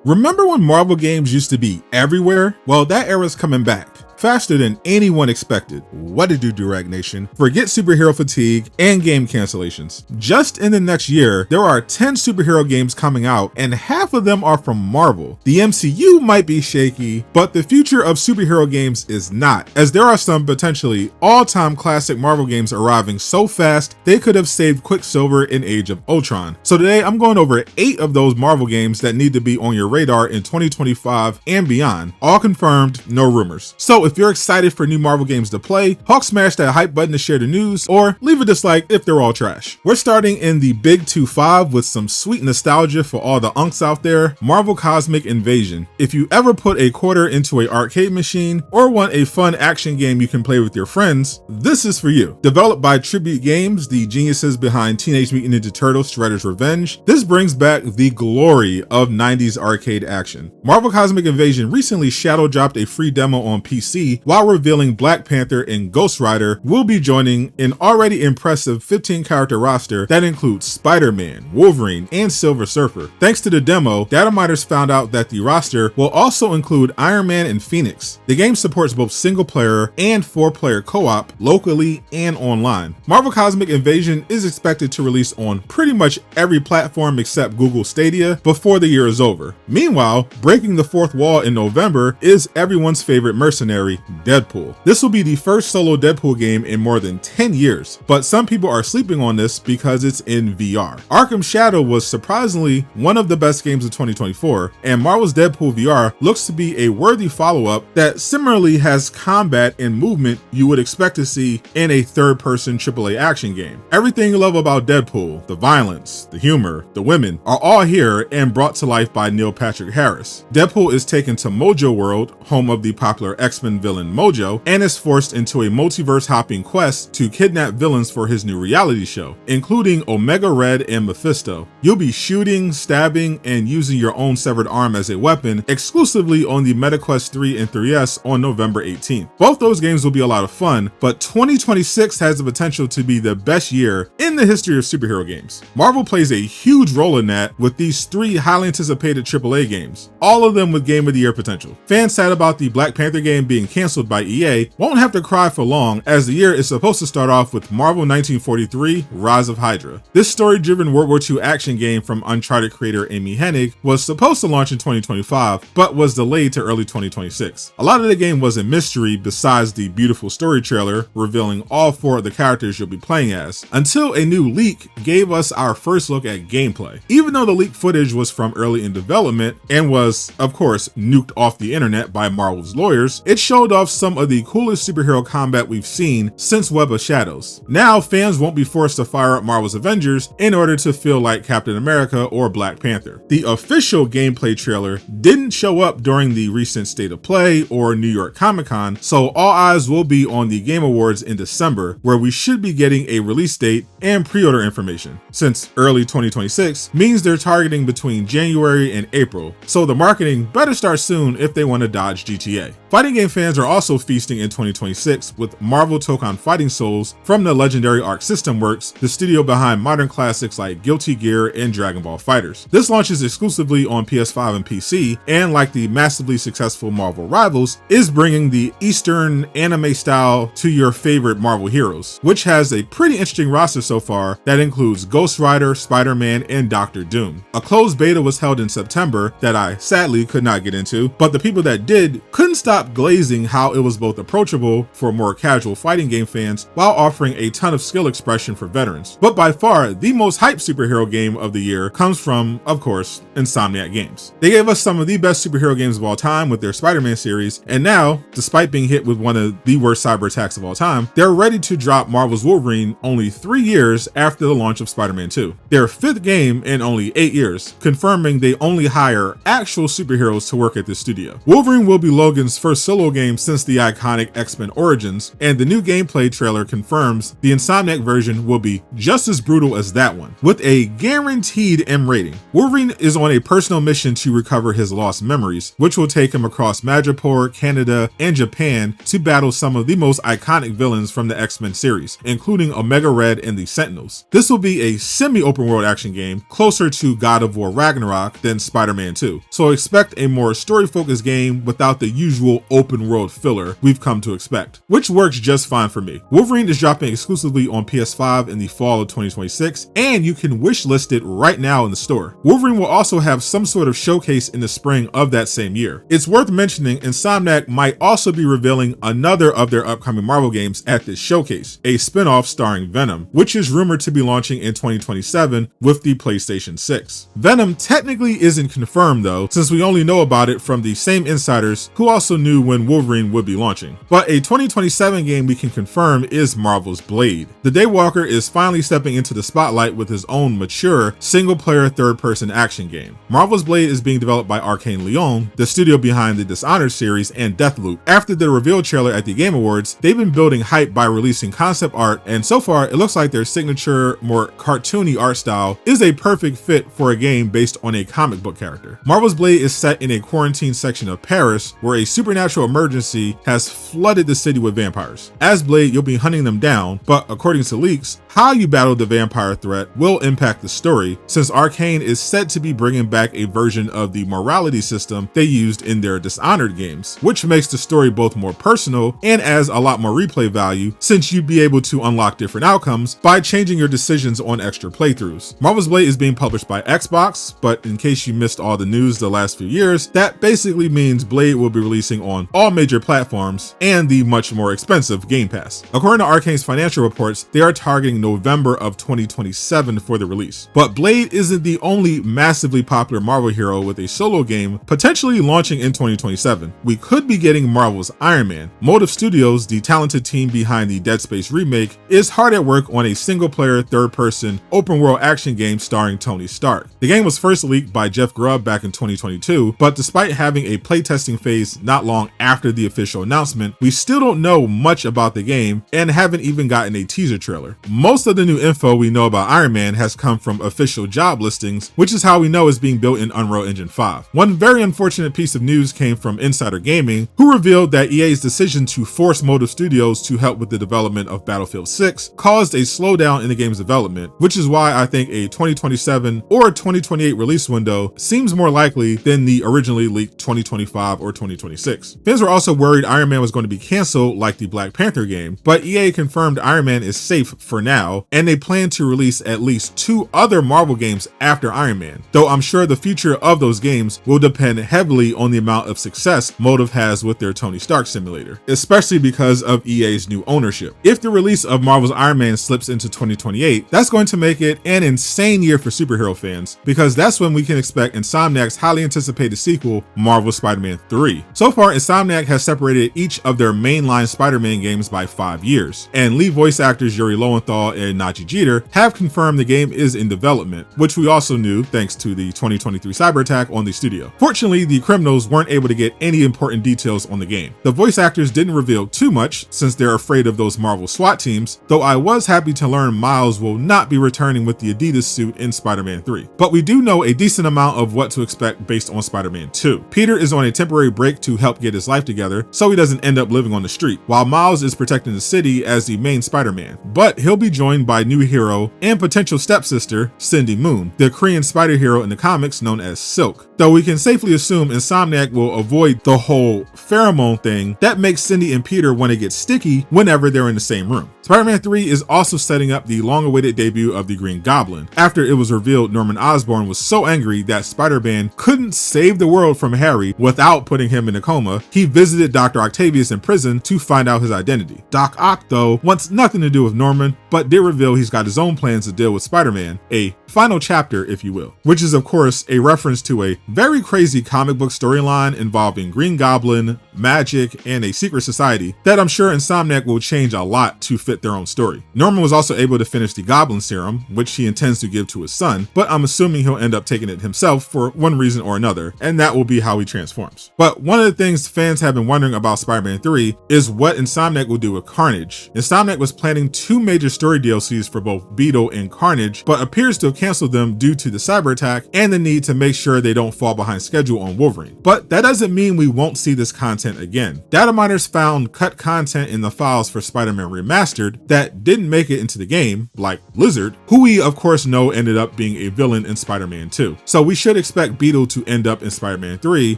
Remember when Marvel games used to be everywhere? Well, that era's coming back. Faster than anyone expected. What to do, Durag Nation? Forget superhero fatigue and game cancellations. Just in the next year, there are 10 superhero games coming out, and half of them are from Marvel. The MCU might be shaky, but the future of superhero games is not, as there are some potentially all-time classic Marvel games arriving so fast, they could have saved Quicksilver in Age of Ultron. So today, I'm going over 8 of those Marvel games that need to be on your radar in 2025 and beyond. All confirmed, no rumors. So if you're excited for new Marvel games to play, Hulk smash that hype button to share the news, or leave a dislike if they're all trash. We're starting in the Big 2-5 with some sweet nostalgia for all the unks out there. Marvel Cosmic Invasion. If you ever put a quarter into an arcade machine or want a fun action game you can play with your friends, this is for you. Developed by Tribute Games, the geniuses behind Teenage Mutant Ninja Turtles Shredder's Revenge, this brings back the glory of 90s arcade action. Marvel Cosmic Invasion recently shadow dropped a free demo on PC while revealing Black Panther and Ghost Rider will be joining an already impressive 15 character roster that includes Spider-Man, Wolverine, and Silver Surfer. Thanks to the demo, data miners found out that the roster will also include Iron Man and Phoenix. The game supports both single player and 4-player co-op locally and online. Marvel Cosmic Invasion is expected to release on pretty much every platform except Google Stadia before the year is over. Meanwhile, breaking the fourth wall in November is everyone's favorite mercenary, Deadpool. This will be the first solo Deadpool game in more than 10 years, but some people are sleeping on this because it's in VR. Arkham Shadow was surprisingly one of the best games of 2024, and Marvel's Deadpool VR looks to be a worthy follow-up that similarly has combat and movement you would expect to see in a third-person AAA action game. Everything you love about Deadpool, the violence, the humor, the women, are all here and brought to life by Neil Patrick Harris. Deadpool is taken to Mojo World, home of the popular X-Men villain Mojo, and is forced into a multiverse hopping quest to kidnap villains for his new reality show, including Omega Red and Mephisto. You'll be shooting, stabbing, and using your own severed arm as a weapon exclusively on the MetaQuest 3 and 3DS on November 18th. Both those games will be a lot of fun, but 2026 has the potential to be the best year in the history of superhero games. Marvel plays a huge role in that with these 3 highly anticipated AAA games, all of them with Game of the Year potential. Fans sad about the Black Panther game being canceled by EA won't have to cry for long, as the year is supposed to start off with Marvel 1943 Rise of Hydra. This story-driven World War II action game from Uncharted creator Amy Hennig was supposed to launch in 2025, but was delayed to early 2026. A lot of the game was a mystery besides the beautiful story trailer revealing all 4 of the characters you'll be playing as, until a new leak gave us our first look at gameplay. Even though the leaked footage was from early in development and was, of course, nuked off the internet by Marvel's lawyers, it showed off some of the coolest superhero combat we've seen since Web of Shadows. Now, fans won't be forced to fire up Marvel's Avengers in order to feel like Captain America or Black Panther. The official gameplay trailer didn't show up during the recent State of Play or New York Comic-Con, so all eyes will be on the Game Awards in December, where we should be getting a release date and pre-order information, since early 2026 means they're targeting between January and April, so the marketing better start soon if they want to dodge GTA. Fighting game fans are also feasting in 2026 with Marvel Tokon Fighting Souls from the legendary Arc System Works, the studio behind modern classics like Guilty Gear and Dragon Ball FighterZ. This launches exclusively on PS5 and PC, and like the massively successful Marvel Rivals, is bringing the Eastern anime style to your favorite Marvel heroes, which has a pretty interesting roster so far that includes Ghost Rider, Spider-Man, and Doctor Doom. A closed beta was held in September that I sadly could not get into, but the people that did couldn't stop glazing how it was both approachable for more casual fighting game fans while offering a ton of skill expression for veterans. But by far, the most hyped superhero game of the year comes from, of course, Insomniac Games. They gave us some of the best superhero games of all time with their Spider-Man series, and now, despite being hit with one of the worst cyber attacks of all time, they're ready to drop Marvel's Wolverine only 3 years after the launch of Spider-Man 2. Their 5th game in only 8 years, confirming they only hire actual superheroes to work at this studio. Wolverine will be Logan's first solo game game since the iconic X-Men Origins, and the new gameplay trailer confirms the Insomniac version will be just as brutal as that one, with a guaranteed M rating. Wolverine is on a personal mission to recover his lost memories, which will take him across Madripoor, Canada, and Japan to battle some of the most iconic villains from the X-Men series, including Omega Red and the Sentinels. This will be a semi-open world action game, closer to God of War Ragnarok than Spider-Man 2, so expect a more story-focused game without the usual open world filler we've come to expect, which works just fine for me. Wolverine is dropping exclusively on PS5 in the fall of 2026, and you can wishlist it right now in the store. Wolverine will also have some sort of showcase in the spring of that same year. It's worth mentioning Insomniac might also be revealing another of their upcoming Marvel games at this showcase, a spin-off starring Venom, which is rumored to be launching in 2027 with the PlayStation 6. Venom technically isn't confirmed though, since we only know about it from the same insiders who also knew when Wolverine would be launching. But a 2027 game we can confirm is Marvel's Blade. The Daywalker is finally stepping into the spotlight with his own mature, single-player third-person action game. Marvel's Blade is being developed by Arkane Lyon, the studio behind the Dishonored series and Deathloop. After the reveal trailer at the Game Awards, they've been building hype by releasing concept art, and so far it looks like their signature, more cartoony art style is a perfect fit for a game based on a comic book character. Marvel's Blade is set in a quarantine section of Paris where a supernatural emergency has flooded the city with vampires. As Blade, you'll be hunting them down, but according to leaks, how you battle the vampire threat will impact the story, since Arkane is said to be bringing back a version of the morality system they used in their Dishonored games, which makes the story both more personal and adds a lot more replay value, since you'd be able to unlock different outcomes by changing your decisions on extra playthroughs. Marvel's Blade is being published by Xbox, but in case you missed all the news the last few years, that basically means Blade will be releasing on all major platforms and the much more expensive Game Pass. According to Arkane's financial reports, they are targeting November of 2027 for the release. But Blade isn't the only massively popular Marvel hero with a solo game potentially launching in 2027. We could be getting Marvel's Iron Man. Motive Studios, the talented team behind the Dead Space remake, is hard at work on a single-player, third-person, open-world action game starring Tony Stark. The game was first leaked by Jeff Grubb back in 2022, but despite having a playtesting phase not long after the official announcement, we still don't know much about the game and haven't even gotten a teaser trailer. Most of the new info we know about Iron Man has come from official job listings, which is how we know it's being built in Unreal Engine 5. One very unfortunate piece of news came from Insider Gaming, who revealed that EA's decision to force Motive Studios to help with the development of Battlefield 6 caused a slowdown in the game's development, which is why I think a 2027 or 2028 release window seems more likely than the originally leaked 2025 or 2026. Fans were also worried Iron Man was going to be canceled like the Black Panther game, but EA confirmed Iron Man is safe for now, and they plan to release at least 2 other Marvel games after Iron Man, though I'm sure the future of those games will depend heavily on the amount of success Motive has with their Tony Stark simulator, especially because of EA's new ownership. If the release of Marvel's Iron Man slips into 2028, that's going to make it an insane year for superhero fans, because that's when we can expect Insomniac's highly anticipated sequel, Marvel's Spider-Man 3. So far, Insomniac has separated each of their mainline Spider-Man games by 5 years, and lead voice actors Yuri Lowenthal and Najee Jeter have confirmed the game is in development, which we also knew thanks to the 2023 cyber attack on the studio. Fortunately, the criminals weren't able to get any important details on the game. The voice actors didn't reveal too much since they're afraid of those Marvel SWAT teams, though I was happy to learn Miles will not be returning with the Adidas suit in Spider-Man 3. But we do know a decent amount of what to expect based on Spider-Man 2. Peter is on a temporary break to help get his life together so he doesn't end up living on the street, while Miles is protecting the city as the main Spider-Man. But he'll be joined by new hero and potential stepsister, Cindy Moon, the Korean spider hero in the comics known as Silk. Though we can safely assume Insomniac will avoid the whole pheromone thing that makes Cindy and Peter want to get sticky whenever they're in the same room. Spider-Man 3 is also setting up the long-awaited debut of the Green Goblin. After it was revealed Norman Osborn was so angry that Spider-Man couldn't save the world from Harry without putting him in a coma, he visited Dr. Octavius in prison to find out his identity. Doc Ock, though, wants nothing to do with Norman, but did reveal he's got his own plans to deal with Spider-Man, a final chapter, if you will, which is of course a reference to a very crazy comic book storyline involving Green Goblin, magic, and a secret society that I'm sure Insomniac will change a lot to fit their own story. Norman was also able to finish the Goblin Serum, which he intends to give to his son, but I'm assuming he'll end up taking it himself for one reason or another, and that will be how he transforms. But one of the things fans have been wondering about Spider-Man 3 is what Insomniac will do with Carnage. Insomniac was planning 2 major story DLCs for both Beetle and Carnage, but appears to have canceled them due to the cyber attack and the need to make sure they don't fall behind schedule on Wolverine. But that doesn't mean we won't see this content again. Data miners found cut content in the files for Spider-Man Remastered that didn't make it into the game, like Lizard, who we of course know ended up being a villain in Spider-Man 2. So we should expect Beetle to end up in Spider-Man 3,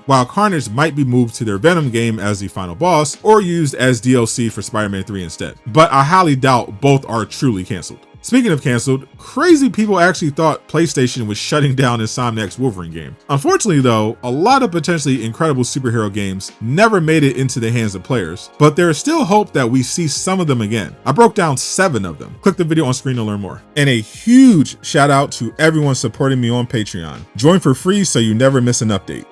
while Carnage might be moved to their Venom game as the final boss, or used as DLC for Spider-Man 3 instead. But I highly doubt both are truly canceled. Speaking of canceled, crazy people actually thought PlayStation was shutting down Insomniac's Wolverine game. Unfortunately though, a lot of potentially incredible superhero games never made it into the hands of players, but there is still hope that we see some of them again. I broke down 7 of them. Click the video on screen to learn more. And a huge shout out to everyone supporting me on Patreon. Join for free so you never miss an update.